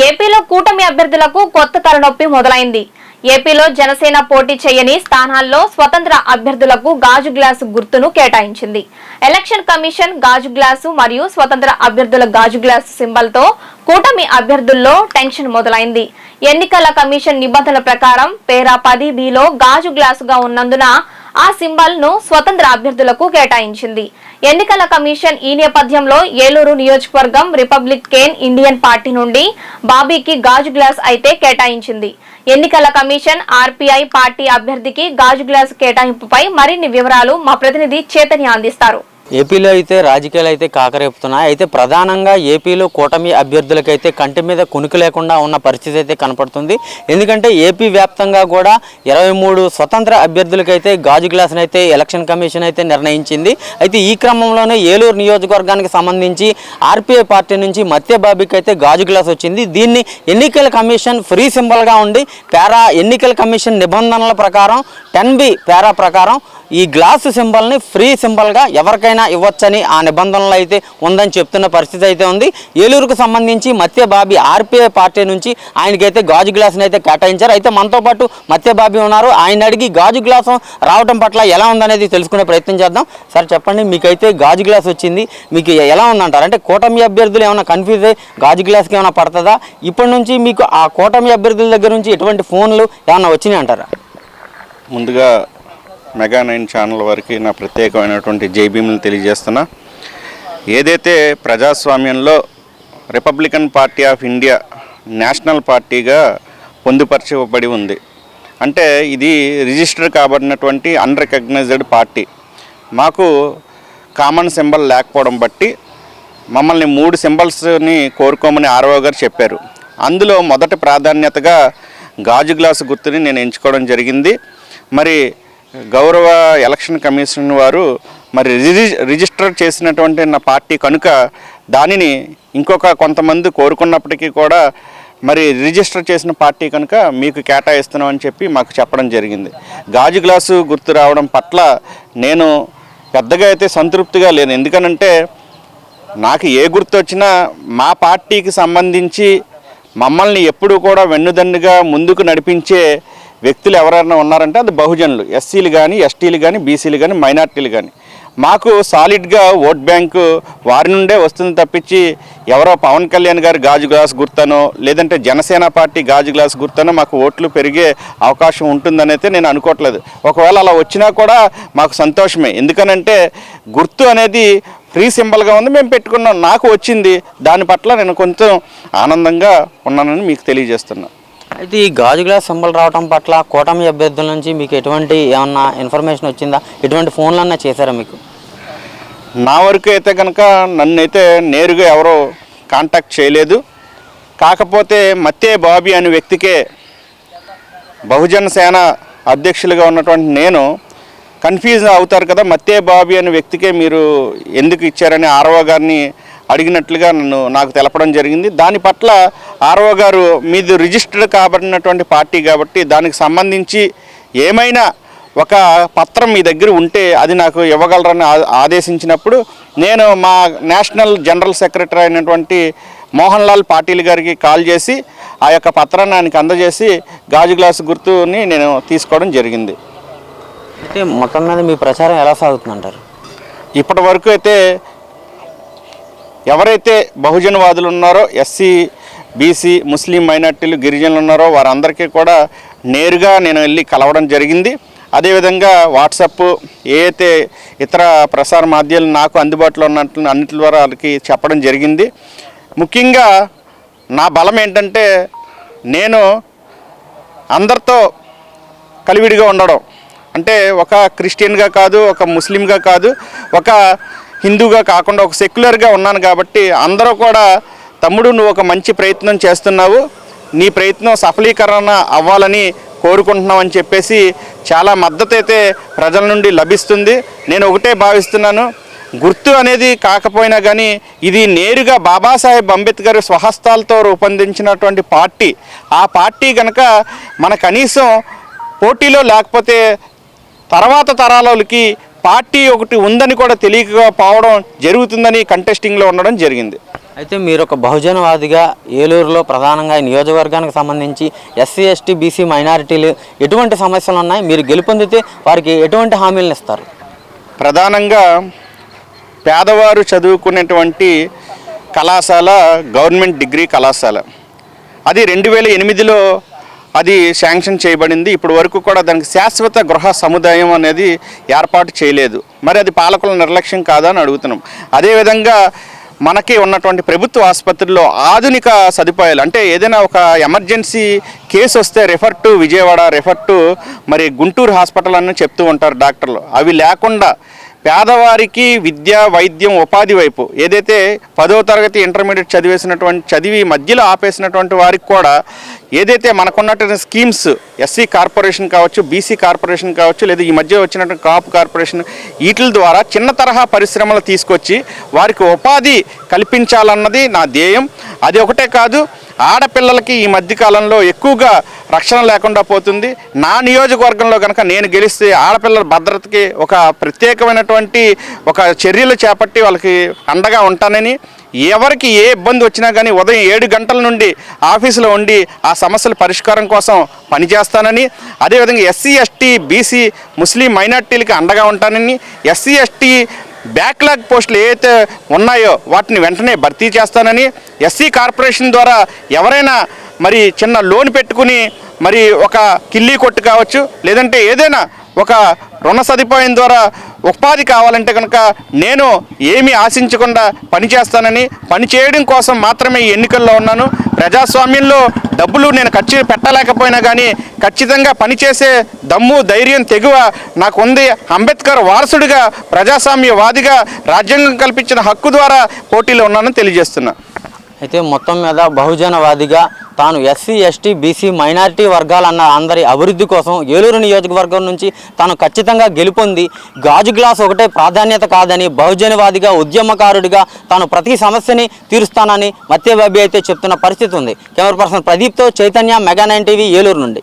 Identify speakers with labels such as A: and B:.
A: ఏపీలో కూటమి అభ్యర్థులకు కొత్త తలనొప్పి మొదలైంది. ఏపీలో జనసేన పోటీ చేయని స్థానాల్లో స్వతంత్ర అభ్యర్థులకు గాజు గ్లాసు గుర్తును కేటాయించింది. ఎలక్షన్ కమిషన్ గాజు గ్లాసు మరియు స్వతంత్ర అభ్యర్థుల గాజు గ్లాసు సింబల్ తో కూటమి అభ్యర్థుల్లో టెన్షన్ మొదలైంది. ఎన్నికల కమిషన్ నిబంధనల ప్రకారం పేరా 10(b)లో గాజు గ్లాసుగా ఉన్నందున ఆ సింబల్ ను స్వతంత్ర అభ్యర్థులకు కేటాయించింది. ఎన్నికల కమిషన్ ఈ నేపథ్యంలో ఏలూరు నియోజకవర్గం రిపబ్లికన్ ఇండియన్ పార్టీ నుండి బాబీకి గాజు గ్లాస్ అయితే కేటాయించింది. ఎన్నికల కమిషన్ ఆర్పీఐ పార్టీ అభ్యర్థికి గాజు గ్లాసు కేటాయింపుపై మరిన్ని వివరాలు మా ప్రతినిధి చైతన్య అందిస్తారు.
B: ఏపీలో అయితే రాజకీయాలు అయితే కాకరేపుతున్నాయి. అయితే ప్రధానంగా ఏపీలో కూటమి అభ్యర్థులకైతే కంటి మీద కునుకు లేకుండా ఉన్న పరిస్థితి అయితే కనపడుతుంది. ఎందుకంటే ఏపీ వ్యాప్తంగా కూడా 23 స్వతంత్ర అభ్యర్థులకైతే గాజు గ్లాసును అయితే ఎలక్షన్ కమిషన్ అయితే నిర్ణయించింది. అయితే ఈ క్రమంలోనే ఏలూరు నియోజకవర్గానికి సంబంధించి ఆర్పీఐ పార్టీ నుంచి మత్య బాబీకి అయితే గాజు గ్లాస్ వచ్చింది. దీన్ని ఎన్నికల కమిషన్ ఫ్రీ సింబల్గా ఉండి ఎన్నికల కమిషన్ నిబంధనల ప్రకారం 10(b) పేరా ప్రకారం ఈ గ్లాసు సింబల్ని ఫ్రీ సింబల్గా ఎవరికైనా ఇవ్వచ్చని ఆ నిబంధనలు అయితే ఉందని చెప్తున్న పరిస్థితి అయితే ఉంది. ఏలూరుకు సంబంధించి మత్య బాబీ ఆర్పీఐ పార్టీ నుంచి ఆయనకైతే గాజు గ్లాసుని అయితే కేటాయించారు. అయితే మనతో పాటు మత్య బాబీ ఉన్నారు. ఆయన అడిగి గాజు గ్లాసు రావడం పట్ల ఎలా ఉందనేది తెలుసుకునే ప్రయత్నం చేద్దాం. సార్ చెప్పండి, మీకైతే గాజు గ్లాస్ వచ్చింది, మీకు ఎలా ఉందంటారు? అంటే కూటమి అభ్యర్థులు ఏమైనా కన్ఫ్యూజ్ అయ్యి గాజు గ్లాస్కి ఏమైనా పడుతుందా? ఇప్పటి నుంచి మీకు ఆ కూటమి అభ్యర్థుల దగ్గర నుంచి ఎటువంటి ఫోన్లు ఏమైనా వచ్చినాయి అంటారా?
C: ముందుగా మెగా 9 ఛానల్ వారికి నా ప్రత్యేకమైనటువంటి జైభీములు తెలియజేస్తున్నా. ఏదైతే ప్రజాస్వామ్యంలో Republican party of India national పార్టీగా పొందుపరచబడి ఉంది. అంటే ఇది రిజిస్టర్ కాబడినటువంటి అన్రికగ్నైజ్డ్ పార్టీ. మాకు కామన్ సింబల్ లేకపోవడం బట్టి మమ్మల్ని 3 సింబల్స్ని కోరుకోమని ఆర్ఓ గారు చెప్పారు. అందులో మొదటి ప్రాధాన్యతగా గాజు గ్లాసు గుర్తుని నేను ఎంచుకోవడం జరిగింది. మరి గౌరవ ఎలక్షన్ కమిషన్ వారు మరి రిజిస్టర్ చేసినటువంటి నా పార్టీ కనుక దానిని ఇంకొక కొంతమంది కోరుకున్నప్పటికీ కూడా మరి రిజిస్టర్ చేసిన పార్టీ కనుక మీకు కేటాయిస్తున్నామని చెప్పి మాకు చెప్పడం జరిగింది. గాజు గ్లాసు గుర్తు రావడం పట్ల నేను పెద్దగా అయితే సంతృప్తిగా లేను. ఎందుకనంటే నాకు ఏ గుర్తు వచ్చినా మా పార్టీకి సంబంధించి మమ్మల్ని ఎప్పుడూ కూడా వెన్నుదన్నుగా ముందుకు నడిపించే వ్యక్తులు ఎవరైనా ఉన్నారంటే అది బహుజనులు, ఎస్సీలు కానీ, ఎస్టీలు కానీ, బీసీలు కానీ, మైనార్టీలు కానీ. మాకు సాలిడ్గా ఓట్ బ్యాంకు వారి నుండే వస్తుంది తప్పించి ఎవరో పవన్ కళ్యాణ్ గారి గాజు గ్లాస్ గుర్తనో లేదంటే జనసేన పార్టీ గాజు గ్లాస్ గుర్తనో మాకు ఓట్లు పెరిగే అవకాశం ఉంటుందనైతే నేను అనుకోవట్లేదు. ఒకవేళ అలా వచ్చినా కూడా మాకు సంతోషమే. ఎందుకనంటే గుర్తు అనేది ఫ్రీ సింబల్గా ఉంది, మేము పెట్టుకున్నాం, నాకు వచ్చింది. దాని పట్ల నేను కొంచెం ఆనందంగా ఉన్నానని మీకు తెలియజేస్తున్నాను.
B: అయితే ఈ గాజు గ్లాస్ సింబల్ రావడం పట్ల కూటమి అభ్యర్థుల నుంచి మీకు ఎటువంటి ఏమన్నా ఇన్ఫర్మేషన్ వచ్చిందా? ఎటువంటి ఫోన్లన్నా చేశారా మీకు?
C: నా వరకు అయితే కనుక నన్నైతే నేరుగా ఎవరో కాంటాక్ట్ చేయలేదు. కాకపోతే మత్తే బాబీ అనే వ్యక్తికే బహుజన సేన అధ్యక్షులుగా ఉన్నటువంటి నేను కన్ఫ్యూజ్ అవుతారు కదా, మత్తే బాబీ అనే వ్యక్తికే మీరు ఎందుకు ఇచ్చారని ఆర్ఓ గారిని అడిగినట్లుగా నాకు తెలపడం జరిగింది. దాని పట్ల ఆర్ఓ గారు మీది రిజిస్టర్డ్ కాబడినటువంటి పార్టీ కాబట్టి దానికి సంబంధించి ఏమైనా ఒక పత్రం మీ దగ్గర ఉంటే అది నాకు ఇవ్వగలరని ఆదేశించినప్పుడు నేను మా నేషనల్ జనరల్ సెక్రటరీ అయినటువంటి మోహన్ లాల్ పాటిల్ గారికి కాల్ చేసి ఆ యొక్క పత్రాన్ని ఆయనకి అందజేసి గాజు గ్లాసు గుర్తుని నేను తీసుకోవడం జరిగింది.
B: అయితే మొత్తం మీద మీ ప్రచారం ఎలా సాగుతుందంటారు?
C: ఇప్పటి వరకు అయితే ఎవరైతే బహుజనవాదులు ఉన్నారో, ఎస్సీ, బీసీ, ముస్లిం మైనార్టీలు, గిరిజనులు ఉన్నారో వారందరికీ కూడా నేరుగా నేను వెళ్ళి కలవడం జరిగింది. అదేవిధంగా వాట్సాప్ ఏదైతే ఇతర ప్రసార మాధ్యమాలు నాకు అందుబాటులో ఉన్నట్లు అన్నిటి ద్వారా వాళ్ళకి చెప్పడం జరిగింది. ముఖ్యంగా నా బలం ఏంటంటే నేను అందరితో కలివిడిగా ఉండడం. అంటే ఒక క్రిస్టియన్గా కాదు, ఒక ముస్లింగా కాదు, ఒక హిందూగా కాకుండా ఒక సెక్యులర్గా ఉన్నాను కాబట్టి అందరూ కూడా తమ్ముడు నువ్వు ఒక మంచి ప్రయత్నం చేస్తున్నావు, నీ ప్రయత్నం సఫలీకరణ అవ్వాలని కోరుకుంటున్నావు అని చెప్పేసి చాలా మద్దతు అయితే ప్రజల నుండి లభిస్తుంది. నేను ఒకటే భావిస్తున్నాను, గుర్తు అనేది కాకపోయినా కానీ ఇది నేరుగా బాబాసాహెబ్ అంబేద్కర్ స్వహస్తాలతో రూపొందించినటువంటి పార్టీ. ఆ పార్టీ కనుక మన కనీసం పోటీలో లేకపోతే తర్వాత తరాలకి పార్టీ ఒకటి ఉందని కూడా తెలియకపోవడం జరుగుతుందని కంటెస్టింగ్లో ఉండడం జరిగింది.
B: అయితే మీరు ఒక బహుజనవాదిగా ఏలూరులో ప్రధానంగా ఈ నియోజకవర్గానికి సంబంధించి ఎస్సీ ఎస్టీ బీసీ మైనారిటీలు ఎటువంటి సమస్యలు ఉన్నాయి, మీరు గెలుపొందితే వారికి ఎటువంటి హామీలను ఇస్తారు?
C: ప్రధానంగా పేదవారు చదువుకునేటువంటి కళాశాల గవర్నమెంట్ డిగ్రీ కళాశాల, అది 2008లో అది శాంక్షన్ చేయబడింది. ఇప్పటి వరకు కూడా దానికి శాశ్వత గృహ సముదాయం అనేది ఏర్పాటు చేయలేదు. మరి అది పాలకుల నిర్లక్ష్యం కాదా అని అడుగుతున్నాం. అదేవిధంగా మనకి ఉన్నటువంటి ప్రభుత్వ ఆసుపత్రుల్లో ఆధునిక సదుపాయాలు, అంటే ఏదైనా ఒక ఎమర్జెన్సీ కేసు వస్తే refer to Vijayawada, refer to మరి గుంటూరు హాస్పిటల్ అని చెప్తూ ఉంటారు డాక్టర్లు. అవి లేకుండా పేదవారికి విద్య, వైద్యం, ఉపాధి వైపు ఏదైతే 10వ తరగతి ఇంటర్మీడియట్ చదివి మధ్యలో ఆపేసినటువంటి వారికి కూడా ఏదైతే మనకున్నటువంటి స్కీమ్స్, ఎస్సీ కార్పొరేషన్ కావచ్చు, బీసీ కార్పొరేషన్ కావచ్చు, లేదా ఈ మధ్య వచ్చినటువంటి కాపు కార్పొరేషన్, వీటి ద్వారా చిన్న తరహా పరిశ్రమలు తీసుకొచ్చి వారికి ఉపాధి కల్పించాలన్నది నా ధ్యేయం. అది ఒకటే కాదు, ఆడపిల్లలకి ఈ మధ్యకాలంలో ఎక్కువగా రక్షణ లేకుండా పోతుంది. నా నియోజకవర్గంలో కనుక నేను గెలిస్తే ఆడపిల్లల భద్రతకి ఒక ప్రత్యేకమైనటువంటి ఒక చర్యలు చేపట్టి వాళ్ళకి అండగా ఉంటానని, ఎవరికి ఏ ఇబ్బంది వచ్చినా కానీ ఉదయం 7 గంటల నుండి ఆఫీసులో ఉండి ఆ సమస్యల పరిష్కారం కోసం పనిచేస్తానని, అదేవిధంగా ఎస్సీ ఎస్టీ బీసీ ముస్లిం మైనార్టీలకి అండగా ఉంటానని, ఎస్సీ ఎస్టీ బ్యాక్లాగ్ పోస్టులు ఏవైతే ఉన్నాయో వాటిని వెంటనే భర్తీ చేస్తానని, ఎస్సీ కార్పొరేషన్ ద్వారా ఎవరైనా మరి చిన్న లోన్ పెట్టుకుని మరి ఒక కిల్లీ కొట్టు కావచ్చు, లేదంటే ఏదైనా ఒక రుణ సదుపాయం ద్వారా ఉపాధి కావాలంటే కనుక నేను ఏమీ ఆశించకుండా పనిచేస్తానని, పని చేయడం కోసం మాత్రమే ఈ ఎన్నికల్లో ఉన్నాను. ప్రజాస్వామ్యంలో డబ్బులు నేను ఖర్చు పెట్టలేకపోయినా కానీ ఖచ్చితంగా పనిచేసే దమ్ము, ధైర్యం, తెగువ నాకు ఉంది. అంబేద్కర్ వారసుడిగా, ప్రజాస్వామ్యవాదిగా, రాజ్యాంగం కల్పించిన హక్కు ద్వారా పోటీలో ఉన్నానని తెలియజేస్తున్నా.
B: అయితే మొత్తం మీద బహుజనవాదిగా తాను ఎస్సీ ఎస్టీ బీసీ మైనారిటీ వర్గాలన్న అందరి అభివృద్ధి కోసం ఏలూరు నియోజకవర్గం నుంచి తాను ఖచ్చితంగా గెలుపొంది గాజు గ్లాస్ ఒకటే ప్రాధాన్యత కాదని, బహుజనవాదిగా, ఉద్యమకారుడిగా తాను ప్రతి సమస్యని తీరుస్తానని మత్స్యబాబి అయితే చెప్తున్న పరిస్థితి ఉంది. కెమెరా పర్సన్ ప్రదీప్తో చైతన్య, మెగా 9 టీవీ, ఏలూరు నుండి.